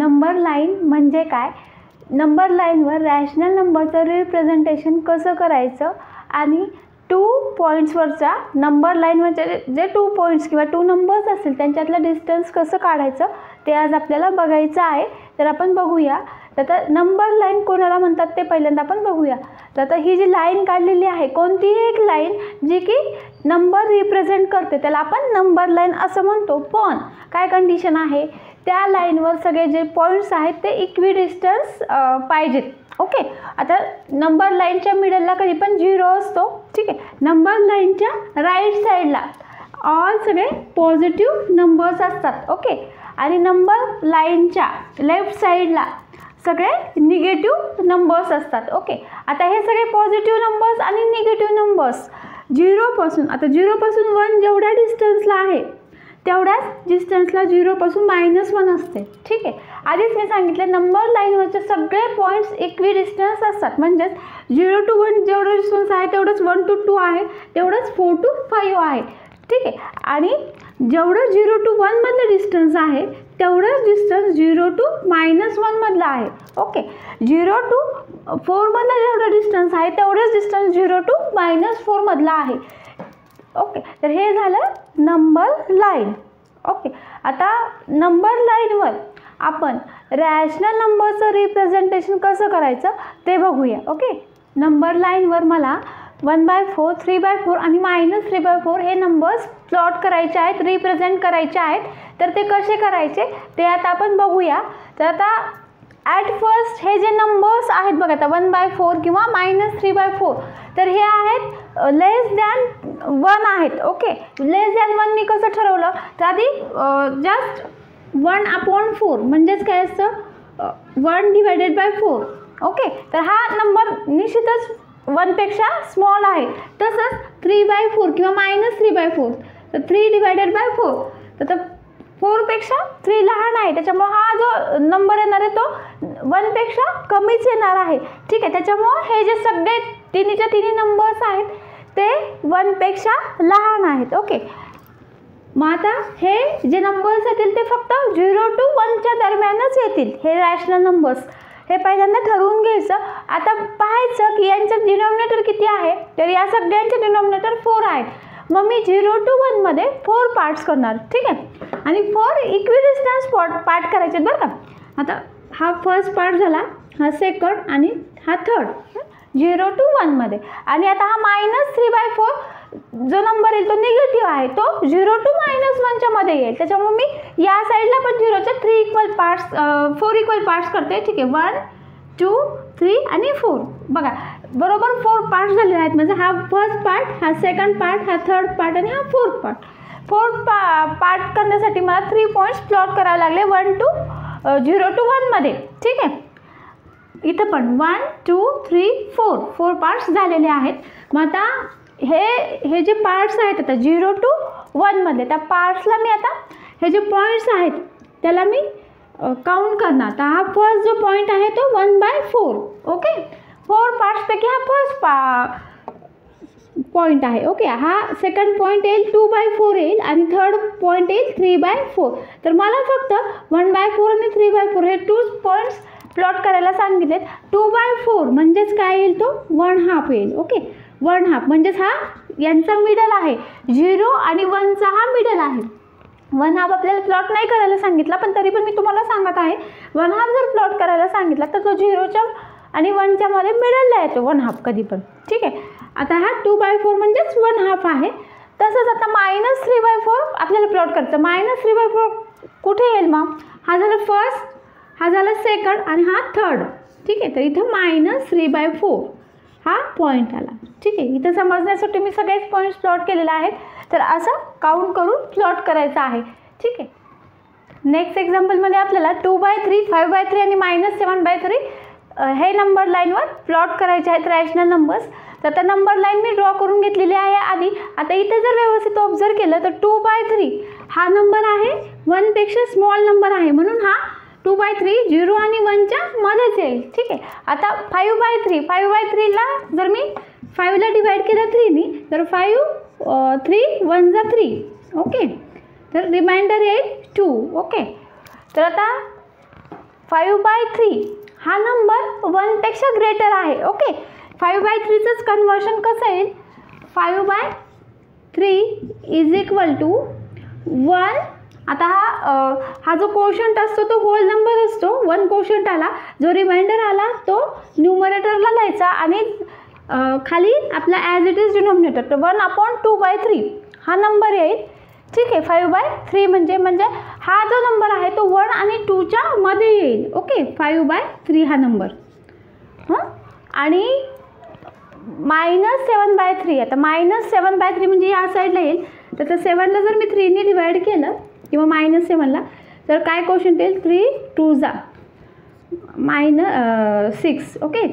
Number line म्हणजे काय, number लाईनवर रॅशनल नंबरचं रिप्रेझेंटेशन कसं करायचं आणि 2 पॉईंट्सवरच्या नंबर लाईनवरचे जे 2 पॉईंट्स किंवा 2 नंबर्स असतील त्यांच्यातलं डिस्टन्स कसं काढायचं ते आज आपल्याला बघायचं आहे. तर आपण बघूया. तर आता नंबर लाईन कोणाला म्हणतात ते पहिल्यांदा आपण बघूया. तर आता ही जी लाईन काढलेली आहे, कोणतीही एक लाईन जी की नंबर रिप्रेझेंट करते त्याला आपण नंबर लाईन असं म्हणतो. पण काय कंडिशन आहे, त्या लाईनवर सगळे जे पॉईंट्स आहेत ते इक्विडिस्टन्स पाहिजेत. ओके. आता नंबर लाईनच्या मिडलला कधी पण 0 असतो. ठीक आहे. नंबर लाईनच्या राईट साईडला ऑल सगळे पॉझिटिव्ह नंबर्स असतात. ओके. आणि नंबर लाईनच्या लेफ्ट साईडला सगळे निगेटिव्ह नंबर्स असतात. ओके. आता हे सगळे पॉझिटिव्ह नंबर्स आणि निगेटिव्ह नंबर्स 0 पासून, आता 0 पासून 1 जेवढ्या डिस्टन्सला आहे तेवढ्याच डिस्टन्सला 0 पासून -1 असते. ठीक आहे. आधीच मी सांगितले नंबर लाईनवरचे सगळे पॉईंट्स इक्विडिस्टन्स असतात. म्हणजेच 0 to 1 जेवढं डिस्टन्स आहे तेवढंच 1 to 2 आहे, तेवढंच 4 to 5 आहे. ठीक आहे. आणि जेवढं 0 to 1 मधलं डिस्टन्स आहे तेवढंच डिस्टन्स 0 to -1 मधलं आहे. ओके. 0 to 4 मधलं जेवढं डिस्टन्स आहे तेवढंच डिस्टन्स 0 to -4 मधलं आहे. ओके. तर हे झालं नंबर लाईन. ओके. आता नंबर लाईनवर आपण रॅशनल नंबरचं रिप्रेझेंटेशन कसं करायचं ते बघूया. ओके. नंबर लाईनवर मला 1/4, 3/4 आणि -3/4 हे नंबर्स प्लॉट करायचे आहेत, रिप्रेझेंट करायचे आहेत. तर ते कसे करायचे ते आता आपण बघूया. तर आता ॲट फर्स्ट हे जे नंबर्स आहेत बघा, आता 1/4 किंवा -3/4 तर हे आहेत लेस दॅन 1 आहेत. ओके. लेस दॅन 1 मी कसं ठरवलं, तर आधी जस्ट 1/4 म्हणजेच काय असतं 1/4. ओके. तर हा नंबर निश्चितच 1 पेक्षा स्मॉल आहे. तसंच 3/4 किंवा -3/4 तर 3/4 तर 4 पेक्षा 3 लहान आहे, त्याच्यामुळे हा जो नंबर येणार आहे तो 1 पेक्षा कमीच येणार आहे. ठीक आहे. त्याच्यामुळे हे जे सगळे तिन्हीच्या तिन्ही नंबर्स आहेत ते 1 पेक्षा लहान आहेत. ओके. मग आता हे जे नंबर्स येतील ते फक्त 0 to 1च्या दरम्यानच येतील, हे रॅशनल नंबर्स. हे पहिल्यांदा ठरवून घ्यायचं. आता पाहायचं की यांचं डिनॉमिनेटर किती आहे, तर या सगळ्यांचे डिनॉमिनेटर 4 आहेत. मग मी 0 to 1 मध्ये 4 पार्ट्स करणार. ठीक आहे. आणि 4 इक्विडिस्टन्स पार्ट करायचे बरं का. आता हा फर्स्ट पार्ट झाला, हा सेकंड आणि हा थर्ड 0 to 1 मध्ये. आणि आता हा -3/4 जो नंबर येईल तो निगेटिव्ह आहे, तो 0 to -1च्या मध्ये येईल. त्याच्यामुळे मी या साईडला पण 0च्या 3 इक्वल पार्ट्स 4 इक्वल पार्ट्स करते. ठीक आहे. 1, 2, 3 आणि 4 बघा बरोबर 4 पार्ट्स झालेले आहेत. म्हणजे हा फर्स्ट पार्ट, हा सेकंड पार्ट, हा थर्ड पार्ट आणि हा फोर्थ पार्ट. पार्ट करण्यासाठी मला 3 पॉईंट्स प्लॉट करावे लागले 0 to 1 मध्ये. ठीक आहे. इथं पण 1, 2, 3, 4 पार्ट्स झालेले आहेत. मग आता हे जे पार्ट्स आहेत आता 0 to 1 मध्ये, त्या पार्ट्सला मी आता हे जे पॉईंट्स आहेत त्याला मी काउंट करणार. तर हा फर्स्ट जो पॉईंट आहे तो 1/4. ओके. 4 पार्ट्सपैकी हा फर्स्ट पॉईंट आहे. ओके. हा सेकंड पॉईंट येईल 2/4 येईल आणि थर्ड पॉईंट येईल 3/4. तर मला फक्त 1/4 आणि 3/4 हे 2 पॉईंट्स प्लॉट करायला सांगितलेत. 2/4 म्हणजेच काय येईल, तो 1/2 येईल. ओके. 1/2 म्हणजेच हा यांचा मिडल आहे. 0 आणि 1चा हा मिडल आहे. 1/2 आपल्याला प्लॉट नाही करायला सांगितला, पण तरी पण मी तुम्हाला सांगत आहे 1/2 जर प्लॉट करायला सांगितला तर तो 0च्या आणि 1च्या मध्ये मिडलला येतो 1/2 कधी पण. ठीक आहे. आता हा 2/4 म्हणजेच 1/2 आहे. तसंच आता -3/4 आपल्याला प्लॉट करायचं. -3/4 कुठे येईल मग, हा झाला फर्स्ट, हा झाला सेकंड आणि हा थर्ड. ठीक आहे. तर इथं -3/4 हा पॉईंट आला. ठीक आहे. इथं समजण्यासाठी मी सगळेच पॉईंट्स प्लॉट केलेले आहेत. तर असं काउंट करून प्लॉट करायचं आहे. ठीक आहे. नेक्स्ट एक्झाम्पलमध्ये आपल्याला 2/3, 5/3 आणि -7/3 हे नंबर लाईनवर प्लॉट करायचे आहेत रॅशनल नंबर्स. तर आता नंबर लाईन मी ड्रॉ करून घेतलेली आहे आधी. आता इथे जर व्यवस्थित ऑब्झर्व केलं तर 2/3 हा नंबर आहे 1 पेक्षा स्मॉल नंबर आहे, म्हणून हा 2/3 0 आणि 1च्या मध्येच येईल. ठीक आहे. आता 5/3ला जर मी 5ला डिवाइड केलं 3नी तर 5 3 1 जा 3. ओके. तर रिमाइंडर येईल 2. ओके. तर आता 5/3 हा नंबर 1पेक्षा ग्रेटर आहे. ओके, 5/3च कन्वर्शन कसं येईल? 5/3 इज इक्वल टू 1. आता हा जो कोशंट असतो तो होल नंबर असतो. 1 कोशंट आला, जो रिमाइंडर आला तो न्यूमरेटरला लिहायचा आणि खाली आपला ॲज इट इज डिनॉमिनेटर. तर 1/2/3 हा नंबर येईल. ठीक आहे, 5/3 म्हणजे हा जो नंबर आहे तो 1 आणि 2च्या मध्ये येईल. ओके, 5/3 हा नंबर. आणि -7/3. आता -7/3 म्हणजे या साईडला येईल. तर 7ला जर मी 3ने डिवाइड केलं किंवा -7ला, तर काय क्वेश्चन येईल? 3 2 जा -6. ओके,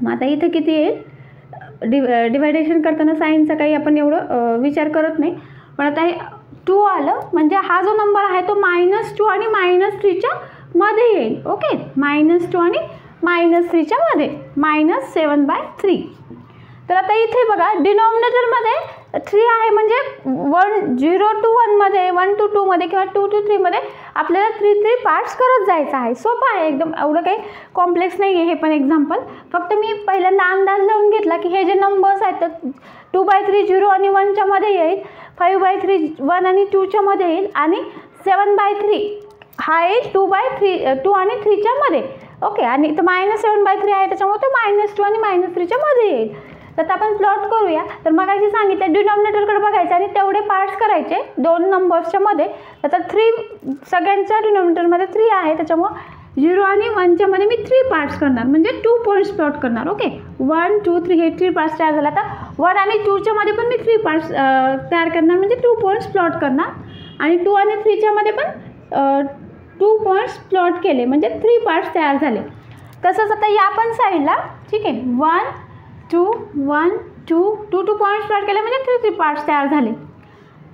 मग आता इथं किती येईल? डिवायडेशन करताना साईनचा काही आपण एवढं विचार करत नाही, पण आता हे 2 आलं म्हणजे हा जो नंबर आहे तो -2 आणि -3च्या मध्ये येईल. ओके, -2 आणि -3च्या मध्ये, -7/3. तर आता इथे बघा डिनॉमिनेटरमध्ये 3 आहे म्हणजे 0 to 1 मध्ये, 1 to 2 मध्ये किंवा 2 to 3 मध्ये आपल्याला 3 पार्ट्स करत जायचं आहे. सोपं आहे एकदम, एवढं काही कॉम्प्लेक्स नाही आहे. हे पण एक्झाम्पल फक्त मी पहिल्यांदा अंदाज लावून घेतला की हे जे नंबर्स आहेत तर 2/3 0 आणि 1च्या मध्ये येईल, 5/3 1 आणि 2च्या मध्ये येईल आणि 7/3 हा येईल 2 आणि 3च्या मध्ये. ओके, आणि तर -7/3 आहे त्याच्यामुळे तो -2 आणि -3च्या मध्ये येईल. तर आपण प्लॉट करूया. तर मग अशी सांगितलं डिनॉमिनेटरकडे बघायचं आणि तेवढे पार्ट्स करायचे 2 नंबर्सच्या मध्ये. आता 3 सगळ्यांच्या डिनॉमिनेटरमध्ये 3 आहे त्याच्यामुळं 0 आणि 1च्या मध्ये मी 3 पार्ट्स करणार म्हणजे 2 पॉईंट्स प्लॉट करणार. ओके, 1 2 3 हे 3 पार्ट्स तयार झाला. आता 1 आणि 2च्या मध्ये पण मी 3 पार्ट्स तयार करणार म्हणजे 2 पॉईंट्स प्लॉट करणार आणि 2 आणि 3च्या मध्ये पण 2 पॉईंट्स प्लॉट केले म्हणजे 3 पार्ट्स तयार झाले. तसंच आता या पण साईडला ठीक आहे 1 2 1 2 2 पॉईंट्स प्लॉट केले म्हणजे 3 पार्ट्स तयार झाले.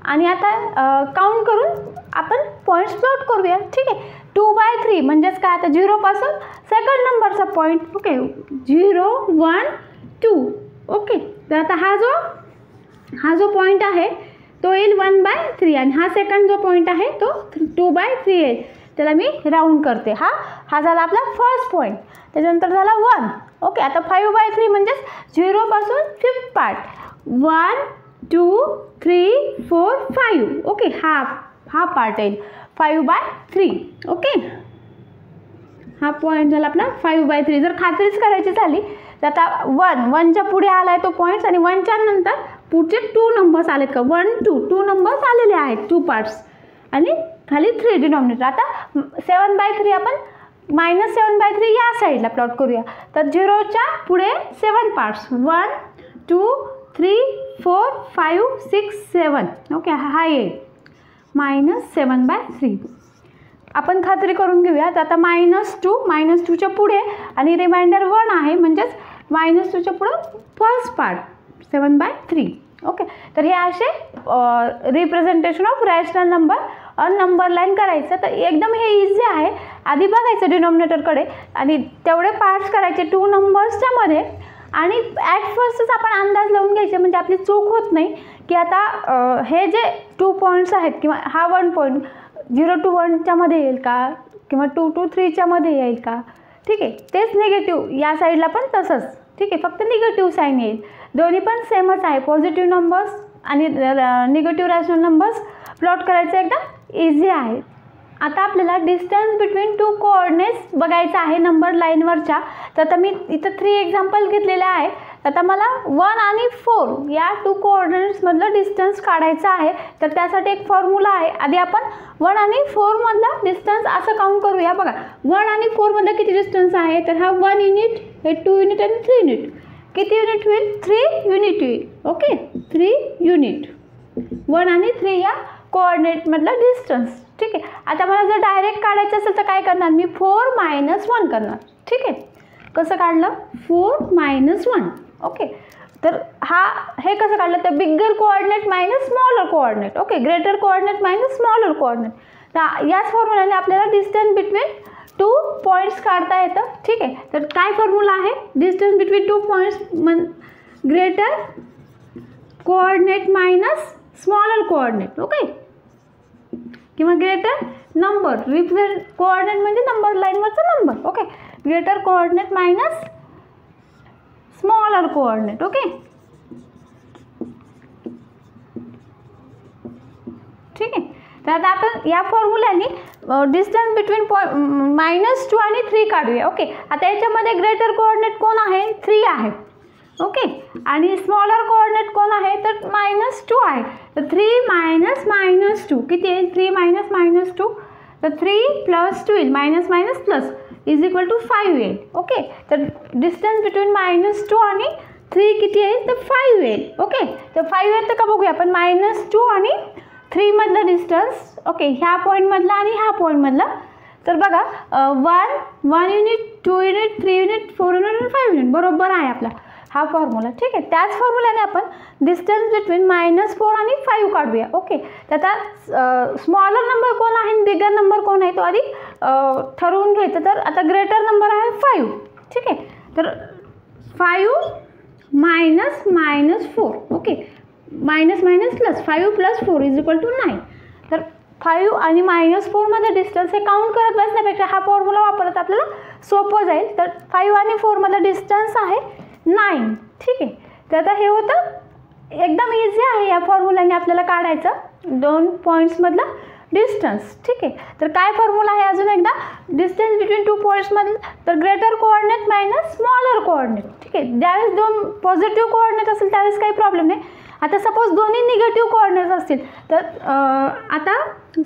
आणि आता काउंट करून आपण पॉईंट्स प्लॉट करूया. ठीक आहे, 2/3 म्हणजेच काय? आता 0 पासून सेकंड नंबरचा पॉईंट. ओके, 0 1 2. ओके, तर आता हा जो पॉईंट आहे तो येईल 1/3 आणि हा सेकंड जो पॉईंट आहे तो 2/3 येईल. त्याला मी राऊंड करते. हा झाला आपला फर्स्ट पॉईंट. त्याच्यानंतर झाला 1. ओके, आता 5/3 म्हणजेच 0 पासून 5th पार्ट 1 2 3 4 5. ओके, हा पार्ट येईल 5/3. ओके, हा पॉईंट झाला आपला 5/3. जर खात्रीच करायची झाली तर आता 1च्या पुढे आला आहे तो पॉईंट्स आणि 1च्या नंतर पुढचे 2 नंबर्स आलेत का? 1 2 नंबर्स आलेले आहेत 2 पार्ट्स आणि खाली 3 डिनॉमिनेटर. आता 7/3 आपण -7/3 या साईडला प्लॉट करूया. तर 0च्या पुढे 7 पार्ट्स 1 2 3 4 5 6 7. ओके, हा येईल -7/3. आपण खात्री करून घेऊया. तर आता -2च्या पुढे आणि रिमाइंडर 1 आहे म्हणजेच -2च्या पुढे फर्स्ट पार्ट 7/3. ओके, तर हे असे representation of rational number number line करायचं. तर एकदम हे इझी आहे. आधी बघायचं डिनॉमिनेटरकडे आणि तेवढे पार्ट्स करायचे 2 नंबर्सच्या मध्ये आणि ॲट फर्स्टच आपण अंदाज लावून घ्यायचे म्हणजे आपली चूक होत नाही की आता हे जे 2 पॉईंट्स आहेत किंवा हा 1 पॉईंट 0 to 1च्या मध्ये येईल का किंवा 2 to 3च्या मध्ये येईल का? ठीक आहे, तेच निगेटिव्ह या साईडला पण तसंच. ठीक आहे, फक्त निगेटिव्ह साईन येईल. दोन्ही पण सेमच आहे. पॉझिटिव्ह नंबर्स आणि निगेटिव्ह रॅशनल नंबर्स प्लॉट करायचं एकदम इझी आहे. आता आपल्याला डिस्टन्स बिटवीन 2 कोऑर्डिनेट्स बघायचं आहे नंबर लाईनवरच्या. तर आता मी इथं 3 एक्झाम्पल घेतलेले आहे. आता मला 1 आणि 4 या 2 कोऑर्डिनेट्समधलं डिस्टन्स काढायचं आहे. तर त्यासाठी एक फॉर्म्युला आहे. आधी आपण 1 आणि 4 मधला डिस्टन्स असं काउंट करूया. बघा 1 आणि 4 मधला किती डिस्टन्स आहे? तर हा 1 युनिट, हे 2 युनिट आणि 3 युनिट. किती युनिट होईल? 3 युनिट येईल. ओके, 3 युनिट 1 आणि 3 या कोऑर्डिनेटमधला डिस्टन्स. ठीक आहे, आता मला जर डायरेक्ट काढायचं असेल तर काय करणार मी? 4 - 1 करणार. ठीक आहे, कसं काढलं? 4 - 1. ओके, तर हे कसं काढलं? तर bigger coordinate minus smaller coordinate. Okay, greater coordinate minus smaller coordinate. तर याच फॉर्म्युलाने आपल्याला डिस्टन्स बिटवीन 2 पॉईंट्स काढता येतं. ठीक आहे, तर काय फॉर्म्युला आहे? Distance between 2 points greater coordinate minus smaller coordinate. Okay, किंवा ग्रेटर नंबर, रिप्रेझेंट कोऑर्डिनेट म्हणजे नंबर लाईनवरचा number. Okay, greater coordinate minus smaller coordinate. Okay, ठीक आहे. तर आता आपण या फॉर्म्युल्याने डिस्टन्स बिटवीन -2 आणि 3 काढूया. ओके, आता याच्यामध्ये ग्रेटर कोऑर्डिनेट कोण आहे? 3 आहे. ओके, आणि स्मॉलर कोऑर्डिनेट कोण आहे? तर -2 आहे. तर 3 मायनस -2 किती आहे? 3 मायनस -2, तर 3 + 2 येईल, minus minus plus is equal to 5 येईल. ओके, तर डिस्टन्स बिटवीन -2 आणि 3 किती येईल? तर 5 येईल. ओके, तर 5 येतं का बघूया आपण. -2 आणि 3 मधलं डिस्टन्स. ओके, ह्या पॉईंटमधला आणि ह्या पॉईंटमधला. तर बघा 1 युनिट, 2 युनिट, 3 युनिट, 4 युनिट आणि 5 युनिट बरोबर आहे आपला हा फॉर्म्युला. ठीक आहे, त्याच फॉर्म्युल्याने आपण डिस्टन्स बिटवीन -4 आणि 5 काढूया. ओके, तर आता स्मॉलर नंबर कोण आहे आणि बिगर नंबर कोण आहे तो आधी ठरवून घ्यायचं. तर आता ग्रेटर नंबर आहे 5. ठीक आहे, तर 5 minus -4. Okay, minus minus plus, 5 + 4 is equal to 9. तर 5 आणि -4 मध्ये डिस्टन्स हे काउंट करत बसण्यापेक्षा हा फॉर्म्युला वापरत आपल्याला सोपं जाईल. तर 5 आणि 4 मधला डिस्टन्स आहे 9. ठीक आहे, तर आता हे होतं एकदम इझी आहे या फॉर्म्युल्याने आपल्याला काढायचं 2 पॉईंट्समधला डिस्टन्स. ठीक आहे, तर काय फॉर्म्युला आहे अजून एकदा. डिस्टन्स बिटवीन 2 पॉईंट्समधलं, तर greater coordinate minus smaller coordinate. ठीक आहे, ज्यावेळेस 2 पॉझिटिव्ह कोऑर्डिनेट असेल त्यावेळेस काही प्रॉब्लेम नाही. आता सपोज दोन्ही निगेटिव्ह कोऑर्डिनेट असतील, तर आता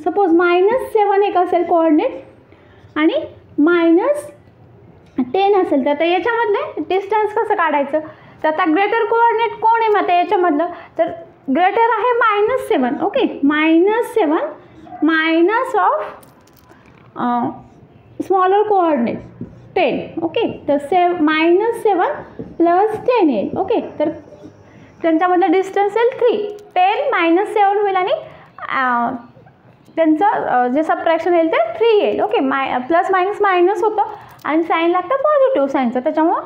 सपोज -7 एक असेल कोऑर्डिनेट आणि -10 असेल, तर आता याच्यामधले डिस्टन्स कसं काढायचं. तर आता ग्रेटर कोऑर्डिनेट कोण आहे मग आता याच्यामधलं. तर ग्रेटर आहे -7. Okay, -7 minus of smaller coordinate 10. Okay, तर -7 + 10 येईल. ओके, तर त्यांच्यामधलं डिस्टन्स येईल 3. 10 - 7 होईल आणि त्यांचं जे सबट्रॅक्शन येईल ते 3 येईल. ओके, प्लस मायनस मायनस होतं आणि साईन लागतं पॉझिटिव्ह साईनचं, त्याच्यामुळं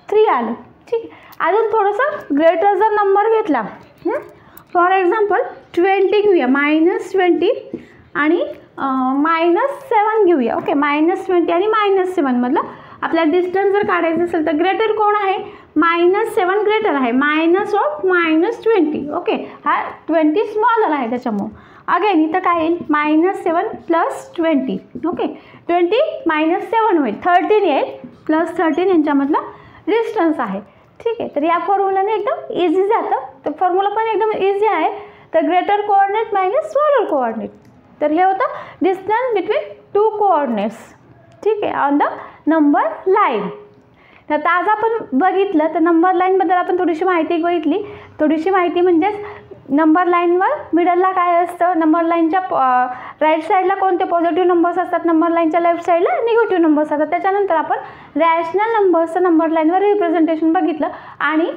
3 आलं. ठीक आहे, अजून थोडंसं ग्रेटर जर नंबर घेतला, फॉर एक्झाम्पल 20 घेऊया, -20 आणि -7 घेऊया. ओके, -20 आणि -7 मधलं आपल्याला डिस्टन्स जर काढायचं असेल तर ग्रेटर कोण आहे? -7 ग्रेटर आहे, मायनस ऑफ -20. ओके, हा 20 स्मॉलर आहे त्याच्यामुळं. अगेन इथं काय येईल? -7 + 20. ओके, 20 - 7 होईल, 13 येईल, +13 यांच्यामधला डिस्टन्स आहे. ठीक आहे, तर या फॉर्म्युलाने एकदम इझी जातं. तर फॉर्म्युला पण एकदम इझी आहे. तर greater coordinate minus smaller coordinate. तर हे होतं डिस्टन्स बिटवीन 2 कोऑर्डिनेट्स. ठीक आहे, ऑन द नंबर लाईन. तर आज आपण बघितलं, तर नंबर लाईनबद्दल आपण थोडीशी माहिती बघितली. थोडीशी माहिती म्हणजेच नंबर लाईनवर मिडलला काय असतं, नंबर लाईनच्या राईट साईडला कोणते पॉझिटिव्ह नंबर्स असतात, नंबर लाईनच्या लेफ्ट साईडला निगेटिव्ह नंबर्स असतात. त्याच्यानंतर आपण रॅशनल नंबर्सचं नंबर लाईनवर रिप्रेझेंटेशन बघितलं आणि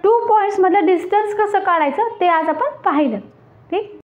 2 पॉईंट्समधलं डिस्टन्स कसं काढायचं ते आज आपण पाहिलं. ठीक.